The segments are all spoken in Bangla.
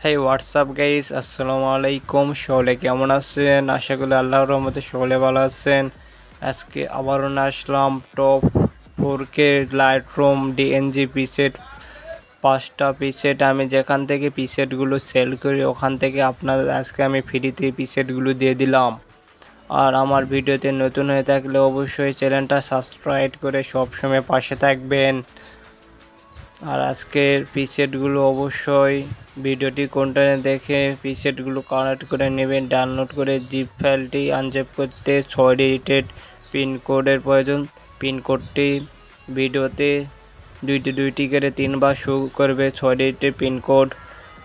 হেই হোয়াটসঅ্যাপ গাইস, আসসালামু আলাইকুম। সকলে কেমন আছেন? আশা করি আল্লাহর রহমতে সকলে ভালো আছেন। আজকে আবারও আসলাম top 4K Lightroom DNG preset 5টা পিসেট। আমি যেখান থেকে পিসেটগুলো সেল করি ওখান থেকে আপনাদের আজকে আমি ফ্রিতে পিসেটগুলো দিয়ে দিলাম। আর আমার ভিডিওতে নতুন হয়ে থাকলে অবশ্যই চ্যানেলটা সাবস্ক্রাইব করে সবসময় পাশে থাকবেন। আর আজকের পিসেটগুলো অবশ্যই ভিডিওটি কন্টেন্টে দেখে পিসেটগুলো কানেক্ট করে নেবেন। ডাউনলোড করে জিপ ফাইলটি আনজিপ করতে 6 ডিজিটের পিনকোডের প্রয়োজন। পিনকোডটি ভিডিওতে দুইটি করে 3বার শো করবে 6 ডিজিটের পিনকোড।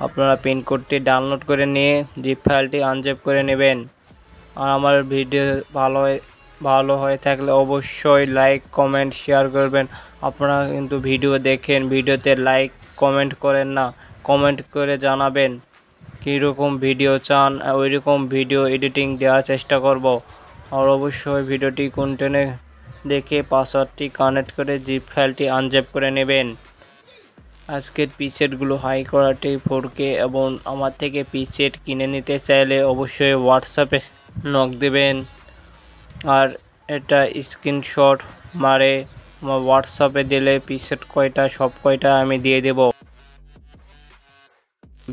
আপনারা পিনকোডটি ডাউনলোড করে নিয়ে জিপ ফাইলটি আনজিপ করে নেবেন। আর আমার ভিডিও ভালো হয়ে থাকলে অবশ্যই লাইক কমেন্ট শেয়ার করবেন। আপনারা কিন্তু ভিডিও দেখেন, ভিডিওতে লাইক কমেন্ট করেন না। কমেন্ট করে জানাবেন কীরকম ভিডিও চান, ওই রকম ভিডিও এডিটিং দেওয়ার চেষ্টা করব। আর অবশ্যই ভিডিওটি কন্টেন্টে দেখে পাসওয়ার্ডটি কানেক্ট করে জিপ ফাইলটি আনজিপ করে নেবেন। আজকের পিসেটগুলো হাই কোয়ালিটি 4K এবং আমার থেকে পিসেট কিনে নিতে চাইলে অবশ্যই হোয়াটসঅ্যাপে নক দেবেন। আর এটা স্ক্রিনশট মারে আমার হোয়াটসঅ্যাপে দিলে পিসেট সব কয়টা আমি দিয়ে দেব।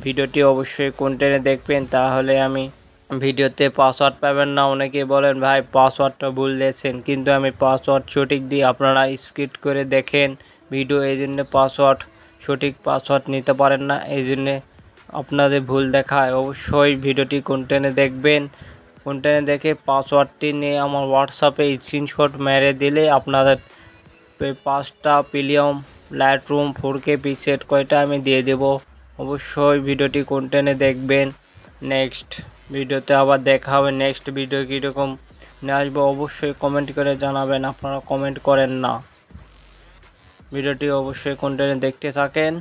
ভিডিওটি অবশ্যই কন্টেন্টে দেখবেন, তাহলে আমি ভিডিওতে পাসওয়ার্ড পাবেন না। অনেকে বলেন ভাই পাসওয়ার্ডটা ভুল দিয়েছেন, কিন্তু আমি পাসওয়ার্ড সঠিক দিই। আপনারা স্ক্রিপ্ট করে দেখেন ভিডিও, এই জন্য সঠিক পাসওয়ার্ড নিতে পারেন না, এই জন্যে আপনাদের ভুল দেখায়। অবশ্যই ভিডিওটি কন্টেন্টে দেখবেন। কন্টেন্টে দেখে পাসওয়ার্ডটি নিয়ে আমার হোয়াটসঅ্যাপে স্ক্রিনশট মেরে দিলে আপনাদের 5টা প্রিমিয়াম লাইটরুম 4K পিসেট কয়টা আমি দিয়ে দেব। অবশ্যই ভিডিওটি কন্টেন্টে দেখবেন। নেক্সট ভিডিওতে আবার দেখা হবে। নেক্সট ভিডিও কীরকম নিয়ে আসবো অবশ্যই কমেন্ট করে জানাবেন। আপনারা কমেন্ট করেন না। ভিডিওটি অবশ্যই কন্টেন্টে দেখতে থাকেন।